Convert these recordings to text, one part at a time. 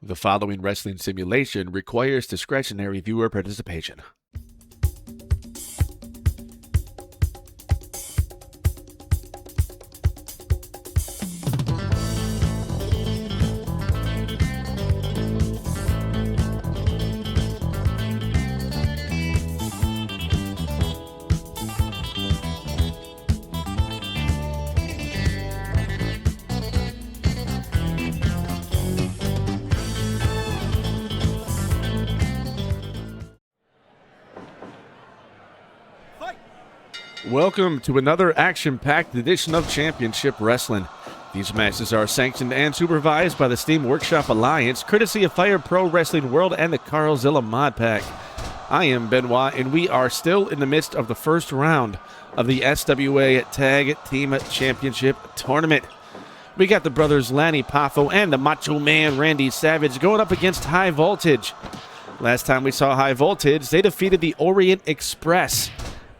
The following wrestling simulation requires discretionary viewer participation. Welcome to another action-packed edition of Championship Wrestling. These matches are sanctioned and supervised by the Steam Workshop Alliance, courtesy of Fire Pro Wrestling World and the Carlzilla Mod Pack. I am Benoit, and we are still in the midst of the first round of the SWA Tag Team Championship Tournament. We got the brothers Lanny, Poffo, and the Macho Man Randy Savage going up against High Voltage. Last time we saw High Voltage, they defeated the Orient Express.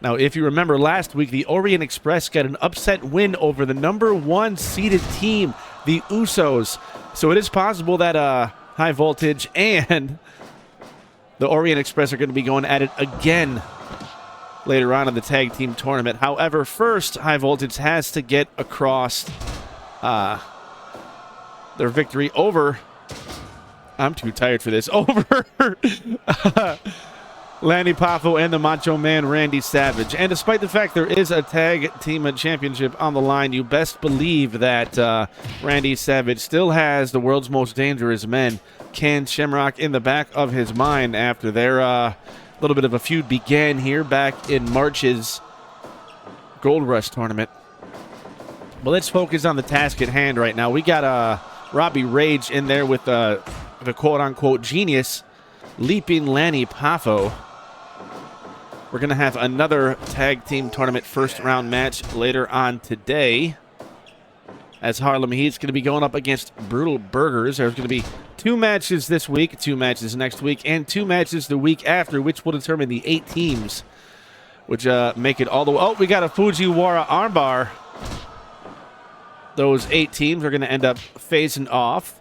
Now, if you remember last week, the Orient Express got an upset win over the number one seeded team, the Usos. So it is possible that High Voltage and the Orient Express are going to be going at it again later on in the tag team tournament. However, first, High Voltage has to get across their victory over... I'm too tired for this. Over... Lanny, Poffo, and the Macho Man Randy Savage. And despite the fact there is a tag team championship on the line, you best believe that Randy Savage still has the world's most dangerous men, Ken Shamrock, in the back of his mind after their little bit of a feud began here back in March's Gold Rush tournament. But let's focus on the task at hand right now. We got Robbie Rage in there with the quote-unquote genius, Leaping Lanny Poffo. We're going to have another tag team tournament first round match later on today, as Harlem Heat's going to be going up against Brutal Burgers. There's going to be 2 matches this week, 2 matches next week, and 2 matches the week after, which will determine the 8 teams, which make it all the way. Oh, we got a Fujiwara armbar. Those 8 teams are going to end up phasing off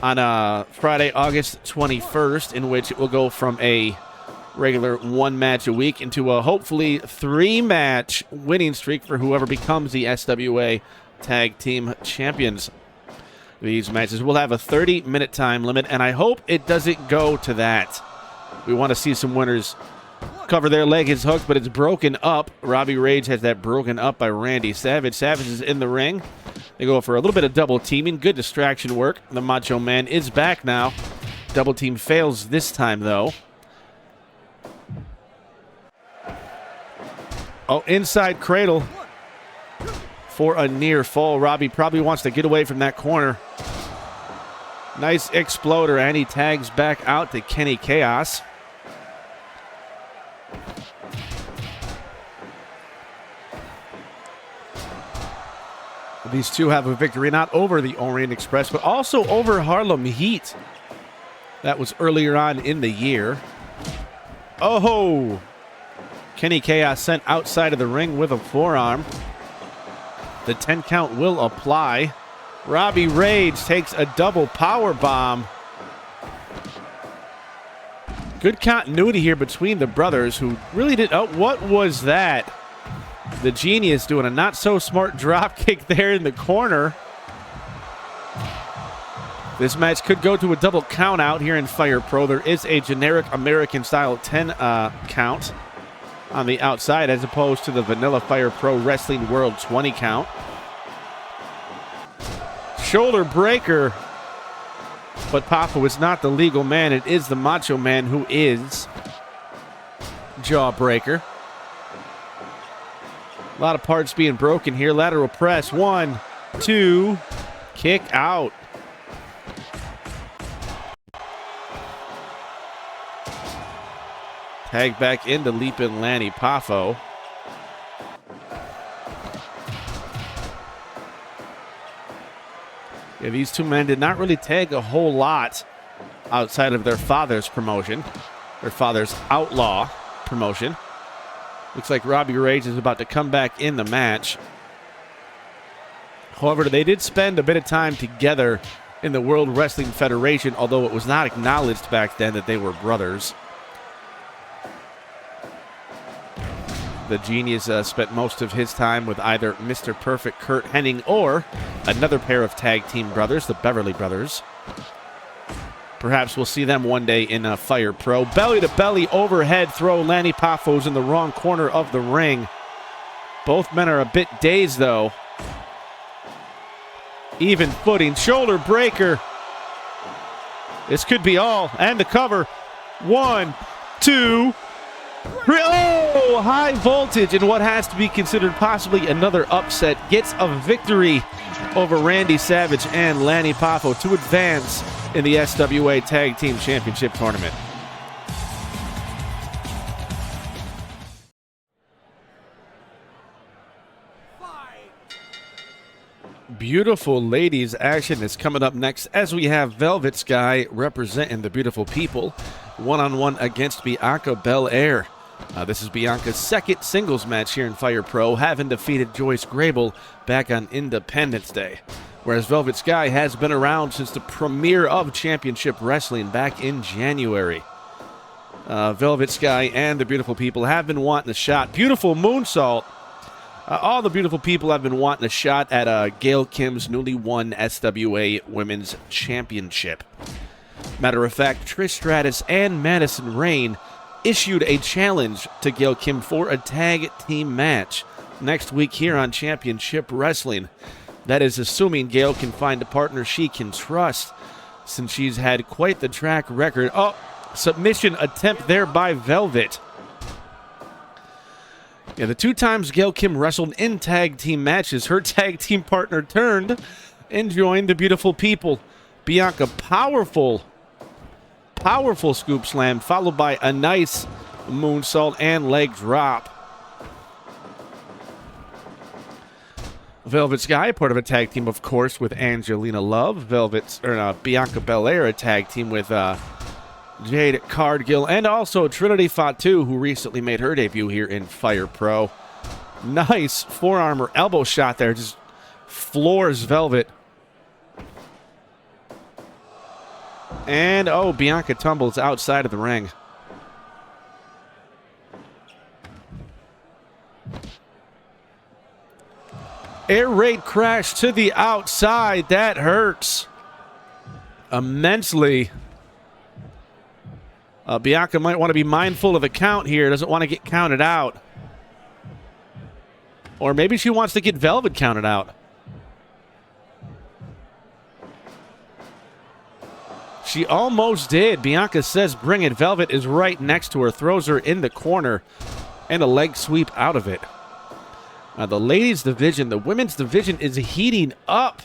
on Friday, August 21st, in which it will go from a regular 1 match a week into a hopefully 3-match winning streak for whoever becomes the SWA Tag Team Champions. These matches will have a 30-minute time limit, and I hope it doesn't go to that. We want to see some winners cover their leg is hooked, but it's broken up. Robbie Rage has that broken up by Randy Savage. Savage is in the ring. They go for a little bit of double teaming. Good distraction work. The Macho Man is back now. Double team fails this time, though. Oh, inside cradle for a near fall. Robbie probably wants to get away from that corner. Nice exploder, and he tags back out to Kenny Kaos. These two have a victory not over the Orient Express, but also over Harlem Heat. That was earlier on in the year. Oh! Kenny Kaos sent outside of the ring with a forearm. The 10 count will apply. Robbie Rage takes a double power bomb. Good continuity here between the brothers, who really did... Oh, what was that? The genius doing a not-so-smart drop kick there in the corner. This match could go to a double count out here in Fire Pro. There is a generic American-style 10 count on the outside, as opposed to the vanilla Fire Pro Wrestling World 20 count. Shoulder breaker. But Poffo is not the legal man. It is the Macho Man who is jawbreaker. A lot of parts being broken here. Lateral press. 1, 2. Kick out. Tag back into Leapin' Lanny Poffo. Yeah, these two men did not really tag a whole lot outside of their father's promotion. Their father's outlaw promotion. Looks like Robbie Rage is about to come back in the match. However, they did spend a bit of time together in the World Wrestling Federation, although it was not acknowledged back then that they were brothers. The Genius spent most of his time with either Mr. Perfect Kurt Hennig or another pair of tag team brothers, the Beverly Brothers. Perhaps we'll see them one day in Fire Pro. Belly-to-belly overhead throw. Lanny Poffo's in the wrong corner of the ring. Both men are a bit dazed, though. Even footing. Shoulder breaker. This could be all. And the cover. 1, 2, 3. Oh! High voltage in what has to be considered possibly another upset. Gets a victory over Randy Savage and Lanny Poffo to advance in the SWA Tag Team Championship Tournament. Beautiful ladies action is coming up next as we have Velvet Sky representing the beautiful people one-on-one against Bianca Belair. This is Bianca's second singles match here in Fire Pro, having defeated Joyce Grable back on Independence Day. Whereas Velvet Sky has been around since the premiere of Championship Wrestling back in January. Velvet Sky and the beautiful people have been wanting a shot. Beautiful moonsault. All the beautiful people have been wanting a shot at Gail Kim's newly won SWA Women's Championship. Matter of fact, Trish Stratus and Madison Rayne issued a challenge to Gail Kim for a tag team match next week here on Championship Wrestling. That is assuming Gail can find a partner she can trust, since she's had quite the track record. Oh, submission attempt there by Velvet. Yeah, the 2 times Gail Kim wrestled in tag team matches, her tag team partner turned and joined the beautiful people. Bianca, powerful scoop slam, followed by a nice moonsault and leg drop. Velvet Sky, part of a tag team, of course, with Angelina Love. Bianca Belair, a tag team with Jade Cargill, and also Trinity Fatu, who recently made her debut here in Fire Pro. Nice forearm or elbow shot there, just floors Velvet. And, oh, Bianca tumbles outside of the ring. Air raid crash to the outside. That hurts immensely. Bianca might want to be mindful of the count here. Doesn't want to get counted out. Or maybe she wants to get Velvet counted out. She almost did. Bianca says bring it. Velvet is right next to her. Throws her in the corner. And a leg sweep out of it. The ladies division, the women's division is heating up.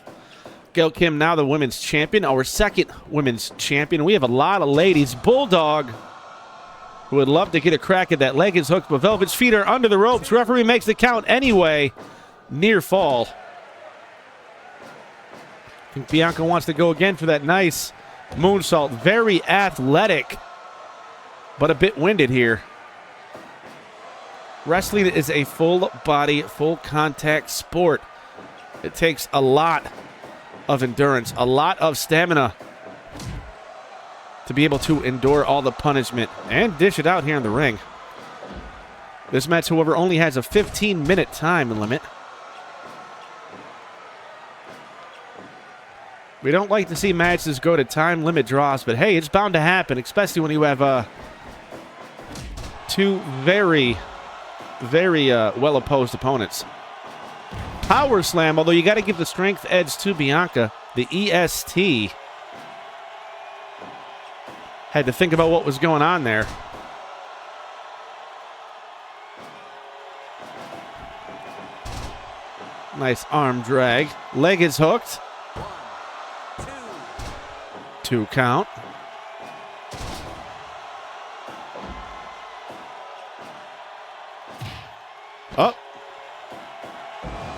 Gail Kim now the women's champion, our second women's champion. We have a lot of ladies. Bulldog, who would love to get a crack at that leg, is hooked, but Velvet's feet are under the ropes. Referee makes the count anyway. Near fall. I think Bianca wants to go again for that nice moonsault. Very athletic, but a bit winded here. Wrestling is a full-body, full-contact sport. It takes a lot of endurance, a lot of stamina to be able to endure all the punishment and dish it out here in the ring. This match, however, only has a 15-minute time limit. We don't like to see matches go to time limit draws, but hey, it's bound to happen, especially when you have two very well-opposed opponents. Power slam, although you got to give the strength edge to Bianca. The EST had to think about what was going on there. Nice arm drag. Leg is hooked. 2 count. Oh.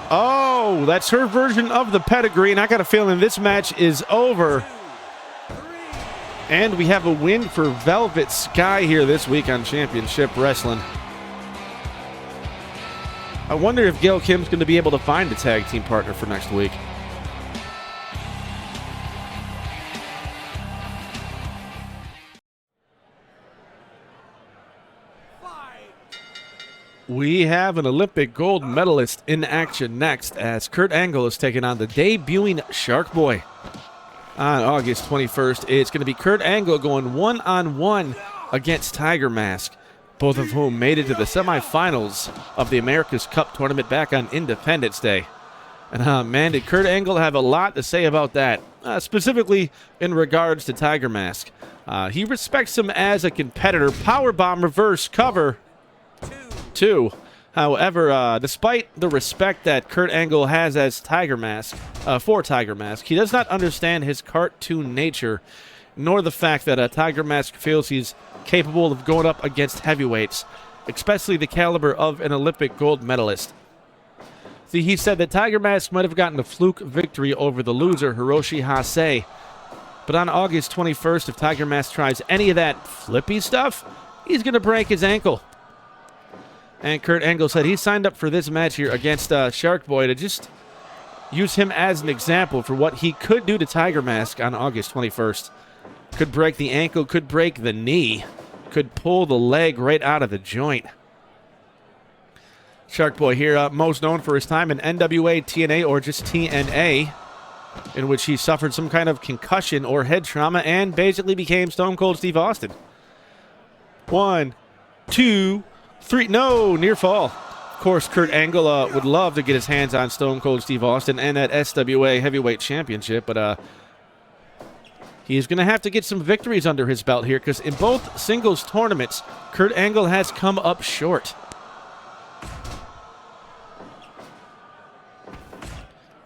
Oh, that's her version of the pedigree, and I got a feeling this match is over. And we have a win for Velvet Sky here this week on Championship Wrestling. I wonder if Gail Kim's going to be able to find a tag team partner for next week. We have an Olympic gold medalist in action next as Kurt Angle is taking on the debuting Shark Boy. On August 21st, it's going to be Kurt Angle going one-on-one against Tiger Mask, both of whom made it to the semifinals of the America's Cup tournament back on Independence Day. And man, did Kurt Angle have a lot to say about that, specifically in regards to Tiger Mask. He respects him as a competitor. Powerbomb reverse cover. Two. However, despite the respect that Kurt Angle has as Tiger Mask, for Tiger Mask, he does not understand his cartoon nature, nor the fact that Tiger Mask feels he's capable of going up against heavyweights, especially the caliber of an Olympic gold medalist. See, he said that Tiger Mask might have gotten a fluke victory over the loser, Hiroshi Hase, but on August 21st, if Tiger Mask tries any of that flippy stuff, he's going to break his ankle. And Kurt Angle said he signed up for this match here against Shark Boy to just use him as an example for what he could do to Tiger Mask on August 21st. Could break the ankle, could break the knee, could pull the leg right out of the joint. Shark Boy here, most known for his time in NWA, TNA, or just TNA, in which he suffered some kind of concussion or head trauma and basically became Stone Cold Steve Austin. 1, 2, 3, no, near fall. Of course, Kurt Angle would love to get his hands on Stone Cold Steve Austin and that SWA Heavyweight Championship, but he's going to have to get some victories under his belt here because in both singles tournaments, Kurt Angle has come up short.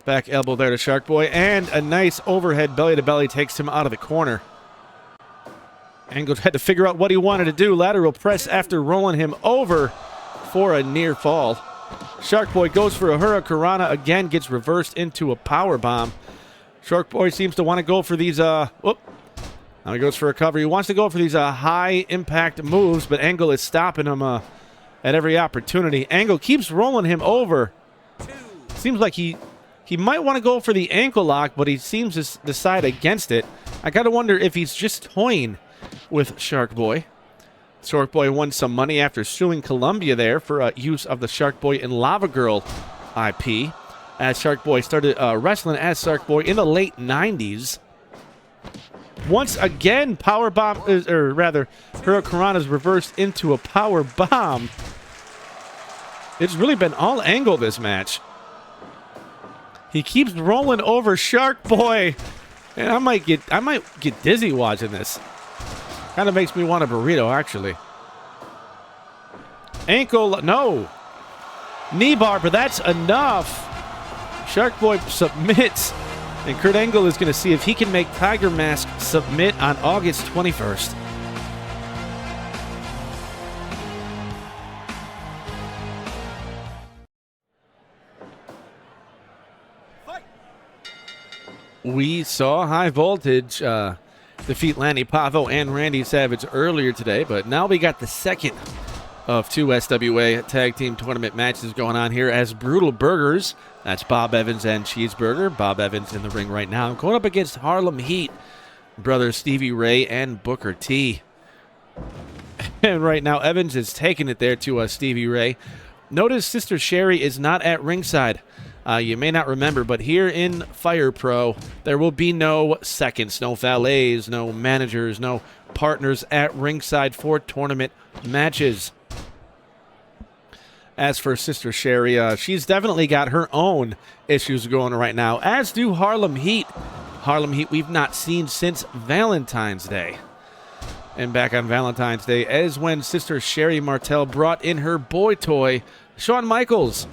Back elbow there to Shark Boy, and a nice overhead belly-to-belly takes him out of the corner. Angle had to figure out what he wanted to do. Lateral press after rolling him over for a near fall. Shark Boy goes for a Hurricanrana, again gets reversed into a power bomb. Shark Boy seems to want to go for these, now he goes for a cover. He wants to go for these high-impact moves, but Angle is stopping him at every opportunity. Angle keeps rolling him over. Seems like he might want to go for the ankle lock, but he seems to decide against it. I got to wonder if he's just toying with Shark Boy. Shark Boy won some money after suing Columbia there for use of the Shark Boy and Lava Girl IP, as Shark Boy started wrestling as Shark Boy in the late 90s. Once again, Hurricanrana is reversed into a power bomb. It's really been all Angle this match. He keeps rolling over Shark Boy, and I might get dizzy watching this. Kind of makes me want a burrito, actually. Ankle, no. Knee bar, but that's enough. Shark Boy submits, and Kurt Angle is going to see if he can make Tiger Mask submit on August 21st. We saw High Voltage defeat Lanny, Poffo, and Randy Savage earlier today, but now we got the second of two SWA Tag Team Tournament matches going on here as Brutal Burgers. That's Bob Evans and Cheeseburger. Bob Evans in the ring right now, going up against Harlem Heat, brothers Stevie Ray and Booker T. And right now, Evans is taking it there to Stevie Ray. Notice Sister Sherry is not at ringside. You may not remember, but here in Fire Pro, there will be no seconds, no valets, no managers, no partners at ringside for tournament matches. As for Sister Sherry, she's definitely got her own issues going right now, as do Harlem Heat. Harlem Heat we've not seen since Valentine's Day. And back on Valentine's Day is when Sister Sherry Martel brought in her boy toy, Shawn Michaels.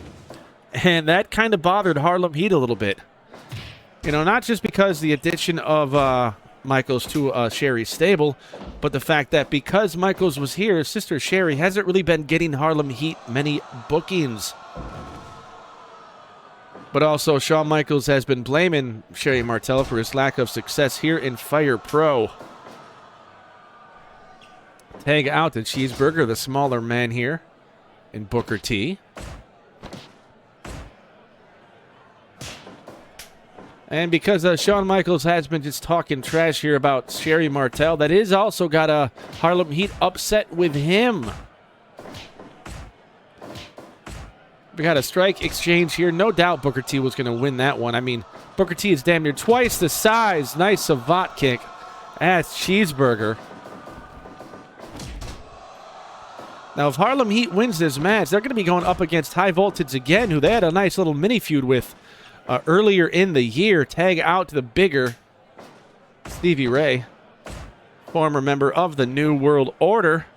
And that kind of bothered Harlem Heat a little bit. You know, not just because the addition of Michaels to Sherry's stable, but the fact that because Michaels was here, Sister Sherry hasn't really been getting Harlem Heat many bookings. But also, Shawn Michaels has been blaming Sherry Martel for his lack of success here in Fire Pro. Tag out to Cheeseburger, the smaller man here, in Booker T. And because Shawn Michaels has been just talking trash here about Sherry Martel, that is also got Harlem Heat upset with him. We got a strike exchange here. No doubt Booker T was going to win that one. I mean, Booker T is damn near twice the size. Nice savate kick. That's Cheeseburger. Now, if Harlem Heat wins this match, they're going to be going up against High Voltage again, who they had a nice little mini feud with earlier in the year. Tag out to the bigger Stevie Ray, former member of the New World Order.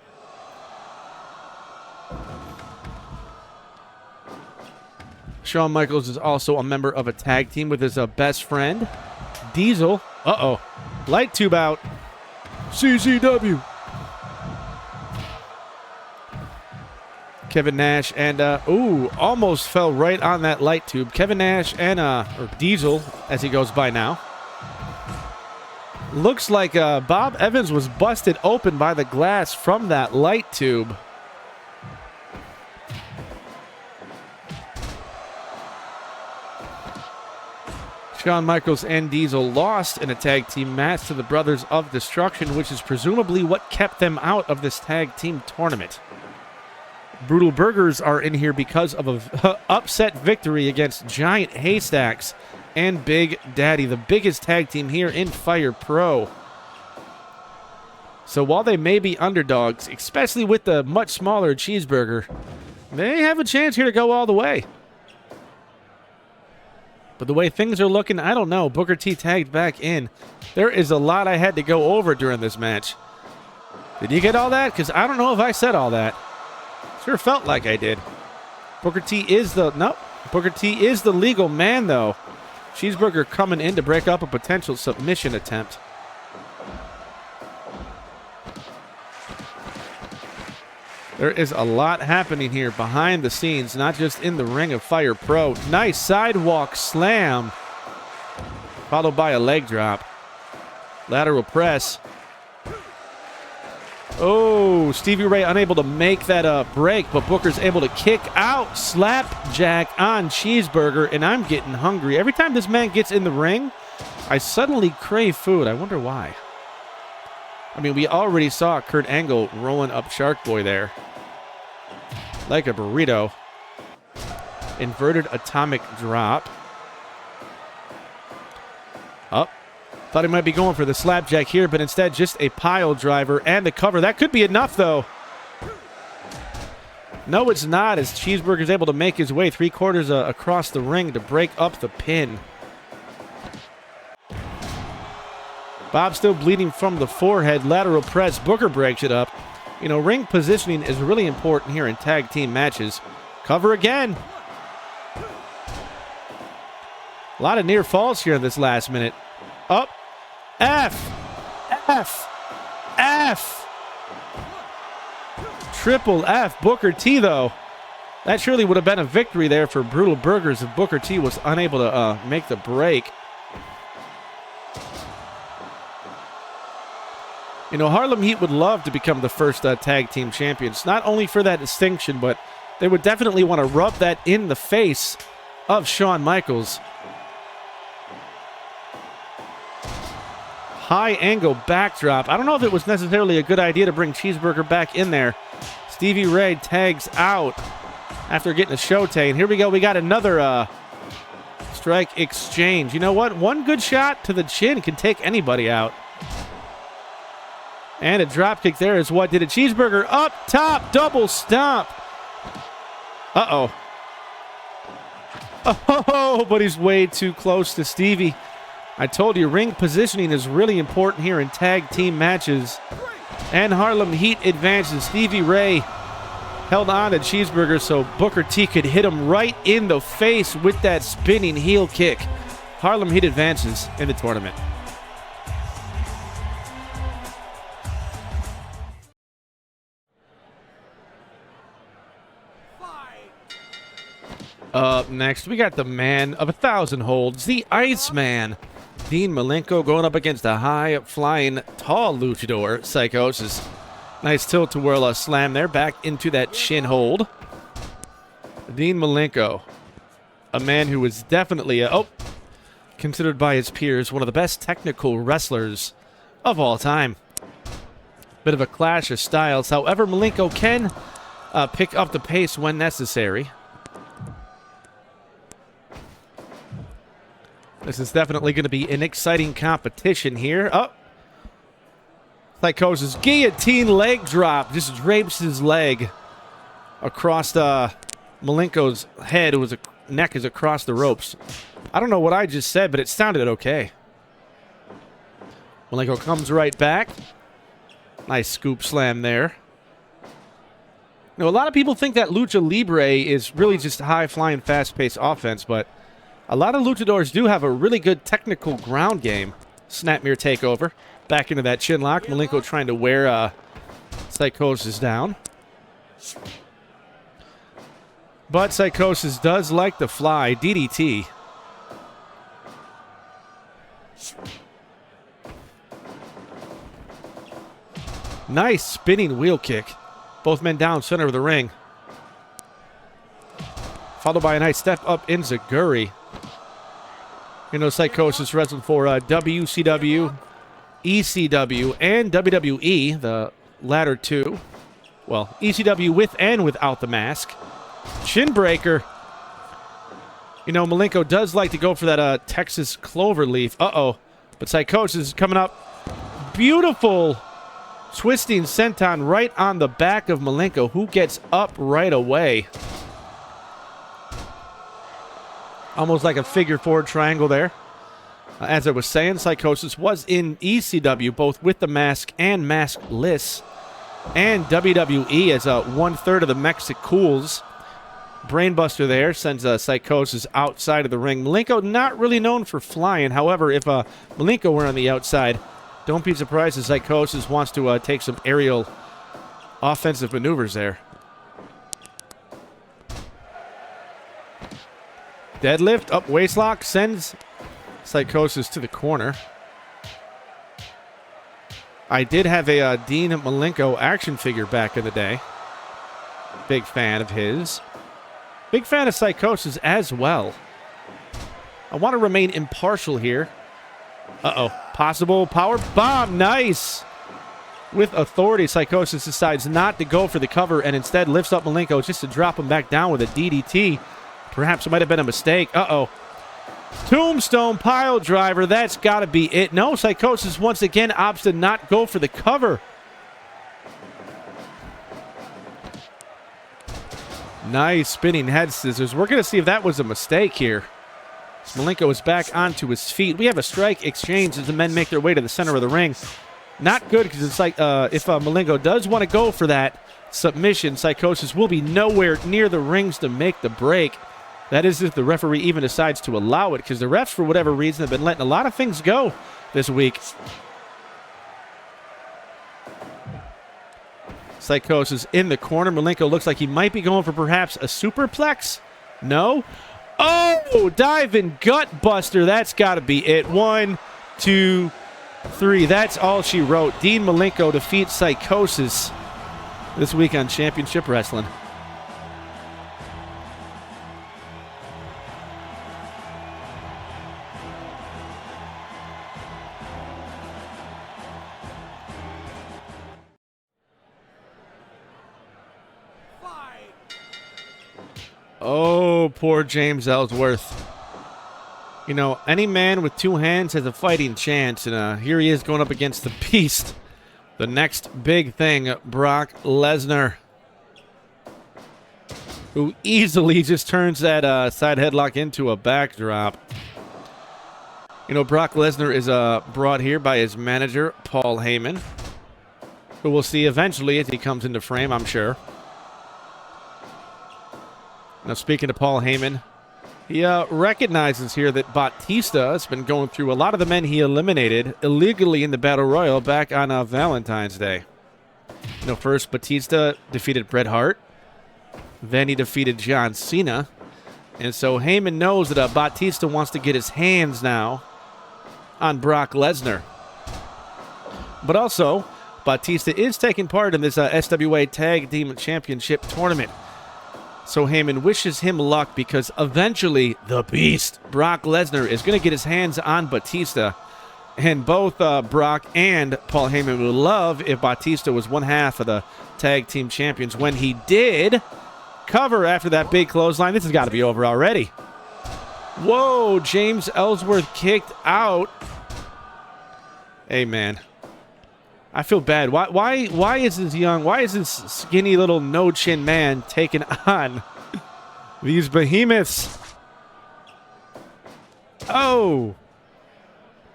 Shawn Michaels is also a member of a tag team with his best friend, Diesel. Uh-oh. Light tube out. CZW. Kevin Nash and, almost fell right on that light tube. Kevin Nash and, or Diesel, as he goes by now. Looks like Bob Evans was busted open by the glass from that light tube. Shawn Michaels and Diesel lost in a tag team match to the Brothers of Destruction, which is presumably what kept them out of this tag team tournament. Brutal Burgers are in here because of an upset victory against Giant Haystacks and Big Daddy, the biggest tag team here in Fire Pro. So while they may be underdogs, especially with the much smaller Cheeseburger, they have a chance here to go all the way. But the way things are looking, I don't know. Booker T tagged back in. There is a lot I had to go over during this match. Did you get all that? Because I don't know if I said all that. Sure felt like I did. Booker T is the... Nope. Booker T is the legal man, though. Cheeseburger coming in to break up a potential submission attempt. There is a lot happening here behind the scenes, not just in the ring of Fire Pro. Nice sidewalk slam, followed by a leg drop. Lateral press. Oh, Stevie Ray unable to make that break, but Booker's able to kick out. Slapjack on Cheeseburger, and I'm getting hungry. Every time this man gets in the ring, I suddenly crave food. I wonder why. I mean, we already saw Kurt Angle rolling up Shark Boy there. Like a burrito. Inverted atomic drop. Up. Thought he might be going for the slapjack here, but instead just a pile driver and the cover. That could be enough, though. No, it's not, as Cheeseburger's able to make his way 3/4 across the ring to break up the pin. Bob still bleeding from the forehead. Lateral press. Booker breaks it up. You know, ring positioning is really important here in tag team matches. Cover again. A lot of near falls here in this last minute. Up. F. F. F. Triple F. Booker T, though. That surely would have been a victory there for Brutal Burgers if Booker T was unable to make the break. You know, Harlem Heat would love to become the first tag team champions, not only for that distinction, but they would definitely want to rub that in the face of Shawn Michaels. High angle backdrop. I don't know if it was necessarily a good idea to bring Cheeseburger back in there. Stevie Ray tags out after getting a shote. And here we go. We got another strike exchange. You know what? One good shot to the chin can take anybody out. And a dropkick there is what did it. Cheeseburger up top, double stomp. Uh-oh. Oh, but he's way too close to Stevie. I told you, ring positioning is really important here in tag team matches. And Harlem Heat advances. Stevie Ray held on to Cheeseburger so Booker T could hit him right in the face with that spinning heel kick. Harlem Heat advances in the tournament. Up next, we got the man of 1,000 holds, the Iceman. Dean Malenko going up against a high-flying, tall luchador, Psicosis. Nice tilt-to-whirl slam there, back into that chin hold. Dean Malenko, a man who is definitely, considered by his peers one of the best technical wrestlers of all time. Bit of a clash of styles. However, Malenko can pick up the pace when necessary. This is definitely going to be an exciting competition here. Oh. Psicosis guillotine leg drop. Just drapes his leg across Malenko's head. His neck is across the ropes. I don't know what I just said, but it sounded okay. Malenko comes right back. Nice scoop slam there. You know, a lot of people think that Lucha Libre is really just high-flying, fast-paced offense, but a lot of luchadors do have a really good technical ground game. Snapmere takeover. Back into that chin lock. Malenko trying to wear Psicosis down. But Psicosis does like to fly. DDT. Nice spinning wheel kick. Both men down, center of the ring. Followed by a nice step up in Zaguri. You know, Psicosis wrestled for WCW, ECW, and WWE, the latter two. Well, ECW with and without the mask. Chin breaker. You know, Malenko does like to go for that Texas cloverleaf. Uh-oh. But Psicosis is coming up. Beautiful twisting senton right on the back of Malenko, who gets up right away. Almost like a figure four triangle there. As I was saying, Psicosis was in ECW, both with the mask and maskless. And WWE as 1/3 of the Mexicools. Brainbuster there sends Psicosis outside of the ring. Malenko not really known for flying. However, if Malenko were on the outside, don't be surprised if Psicosis wants to take some aerial offensive maneuvers there. Deadlift, up waistlock, sends Psicosis to the corner. I did have a Dean Malenko action figure back in the day. Big fan of his. Big fan of Psicosis as well. I want to remain impartial here. Uh-oh. Possible power bomb. Nice. With authority, Psicosis decides not to go for the cover and instead lifts up Malenko just to drop him back down with a DDT. Perhaps it might have been a mistake. Uh-oh. Tombstone pile driver. That's got to be it. No, Psicosis once again opts to not go for the cover. Nice spinning head scissors. We're going to see if that was a mistake here. Malenko is back onto his feet. We have a strike exchange as the men make their way to the center of the ring. Not good because it's like if Malenko does want to go for that submission, Psicosis will be nowhere near the rings to make the break. That is if the referee even decides to allow it, because the refs, for whatever reason, have been letting a lot of things go this week. Psicosis in the corner. Malenko looks like he might be going for perhaps a superplex. No. Oh, diving gut buster. That's got to be it. 1, 2, 3. That's all she wrote. Dean Malenko defeats Psicosis this week on Championship Wrestling. Oh, poor James Ellsworth. You know, any man with two hands has a fighting chance, and here he is going up against the beast. The next big thing, Brock Lesnar, who easily just turns that side headlock into a backdrop. You know, Brock Lesnar is brought here by his manager, Paul Heyman, who we'll see eventually as he comes into frame, I'm sure. Now, speaking to Paul Heyman, he recognizes here that Batista has been going through a lot of the men he eliminated illegally in the Battle Royal back on Valentine's Day. You know, first Batista defeated Bret Hart. Then he defeated John Cena. And so Heyman knows that Batista wants to get his hands now on Brock Lesnar. But also, Batista is taking part in this SWA Tag Team Championship tournament. So Heyman wishes him luck because eventually the beast, Brock Lesnar, is going to get his hands on Batista. And both Brock and Paul Heyman would love if Batista was one half of the tag team champions. When he did cover after that big clothesline, this has got to be over already. Whoa, James Ellsworth kicked out. Hey, man. I feel bad. Why is this skinny little no-chin man taking on these behemoths? Oh.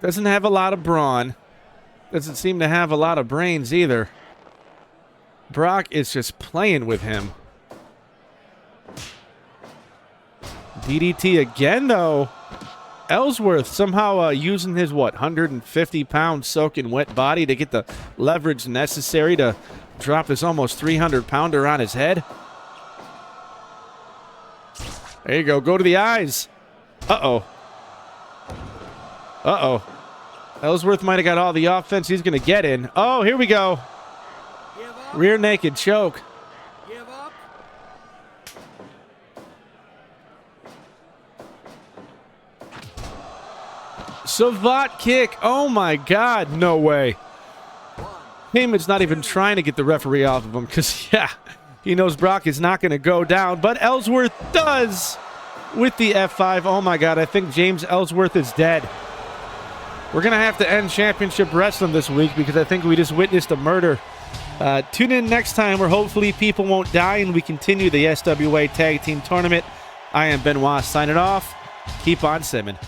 Doesn't have a lot of brawn. Doesn't seem to have a lot of brains either. Brock is just playing with him. DDT again, though. Ellsworth somehow using his, 150-pound soaking wet body to get the leverage necessary to drop this almost 300-pounder on his head. There you go. Go to the eyes. Uh-oh. Uh-oh. Ellsworth might have got all the offense he's going to get in. Oh, here we go. Rear naked choke. Give up. Savate kick. Oh, my God. No way. Heyman's not even trying to get the referee off of him because, yeah, he knows Brock is not going to go down. But Ellsworth does with the F5. Oh, my God. I think James Ellsworth is dead. We're going to have to end Championship Wrestling this week because I think we just witnessed a murder. Tune in next time where hopefully people won't die and we continue the SWA Tag Team Tournament. I am Benoit signing off. Keep on simming.